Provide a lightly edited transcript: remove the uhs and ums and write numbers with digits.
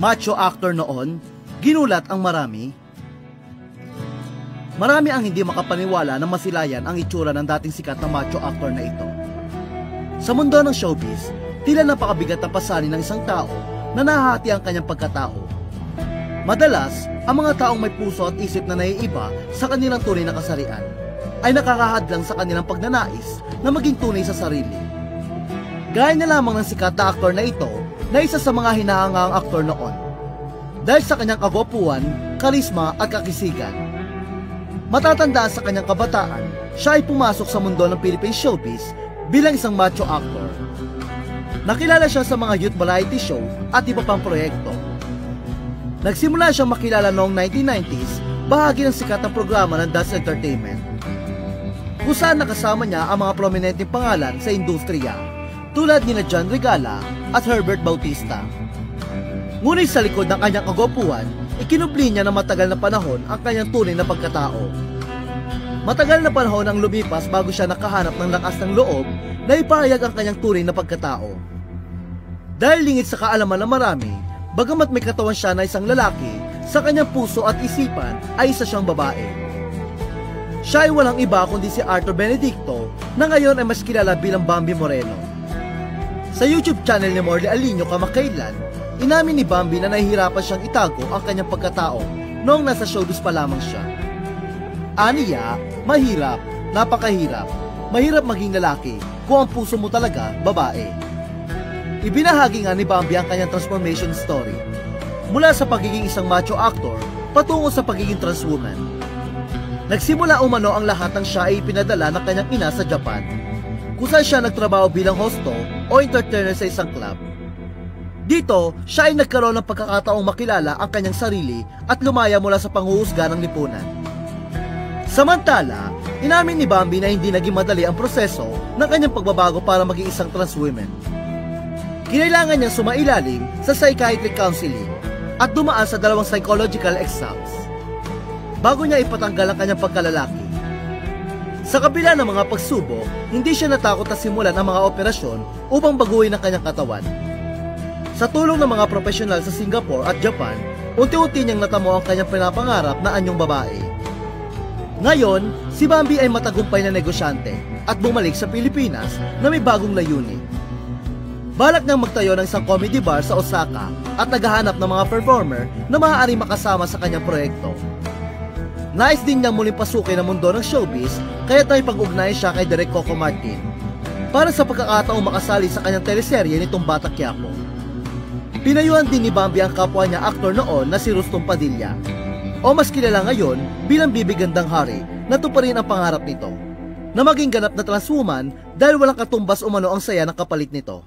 macho actor noon, ginulat ang marami. Marami ang hindi makapaniwala na masilayan ang itsura ng dating sikat na macho actor na ito. Sa mundo ng showbiz, tila napakabigat na pasanin ng isang tao na nahahati ang kanyang pagkatao. Madalas, ang mga taong may puso at isip na naiiba sa kanilang tunay na kasarian ay nakakahadlang sa kanilang pagnanais na maging tunay sa sarili. Gaya na lamang ng sikat na aktor na ito na isa sa mga hinahangaang aktor noon dahil sa kanyang kagwapuan, karisma at kakisigan. Matatandaan sa kanyang kabataan, siya ay pumasok sa mundo ng Philippine showbiz bilang isang macho actor. Nakilala siya sa mga youth variety show at iba pang proyekto. Nagsimula siyang makilala noong 1990s, bahagi ng sikat na programa ng Das Entertainment, kung saan nakasama niya ang mga prominenteng pangalan sa industriya tulad ni John Regala at Herbert Bautista. Ngunit sa likod ng kanyang kagwapuan, ikinubli niya na matagal na panahon ang kanyang tunay na pagkatao. Matagal na panahon ang lumipas bago siya nakahanap ng lakas ng loob na ipahayag ang kanyang tunay na pagkatao. Dahil lingid sa kaalaman ng marami, bagamat may katawan siya na isang lalaki, sa kanyang puso at isipan ay isa siyang babae. Siya ay walang iba kundi si Arthur Benedicto na ngayon ay mas kilala bilang Bambi Moreno. Sa YouTube channel ni Morley Alinio kamakailan, inamin ni Bambi na nahihirapan siyang itago ang kanyang pagkatao noong nasa showbiz pa lamang siya. Aniya, mahirap, napakahirap. Mahirap maging lalaki kung ang puso mo talaga babae. Ibinahagi nga ni Bambi ang kanyang transformation story mula sa pagiging isang macho actor patungo sa pagiging trans woman. Nagsimula umano ang lahat ng siya ay ipinadala ng kanyang ina sa Japan, kung saan siya nagtrabaho bilang hosto o entertainer sa isang club. Dito, siya ay nagkaroon ng pagkakataong makilala ang kanyang sarili at lumaya mula sa panghuhusga ng lipunan. Samantala, inamin ni Bambi na hindi naging madali ang proseso ng kanyang pagbabago para maging isang trans woman. Kinailangan niyang sumailalim sa psychiatric counseling at dumaan sa 2 psychological exams bago niya ipatanggal ang kanyang pagkalalaki. Sa kabila ng mga pagsubok, hindi siya natakot na simulan ang mga operasyon upang baguhin ang kanyang katawan. Sa tulong ng mga profesional sa Singapore at Japan, unti-unti niyang natamo ang kanyang pinapangarap na anyong babae. Ngayon, si Bambi ay matagumpay na negosyante at bumalik sa Pilipinas na may bagong layunin. Balak niyang magtayo ng isang comedy bar sa Osaka at naghahanap ng mga performer na maaaring makasama sa kanyang proyekto. Nais din niyang muling pasukin ang mundo ng showbiz kaya't may pag-ugnayan siya kay Direk Coco Martin para sa pagkakataong makasali sa kanyang teleserye nitong Bata Quiapo. Pinayuhan din ni Bambi ang kapwa niya aktor noon na si Rustom Padilla, o mas kilala ngayon bilang Bibi Gandang Hari, na tuparin ang pangarap nito na maging ganap na trans woman dahil walang katumbas umano ang saya ng kapalit nito.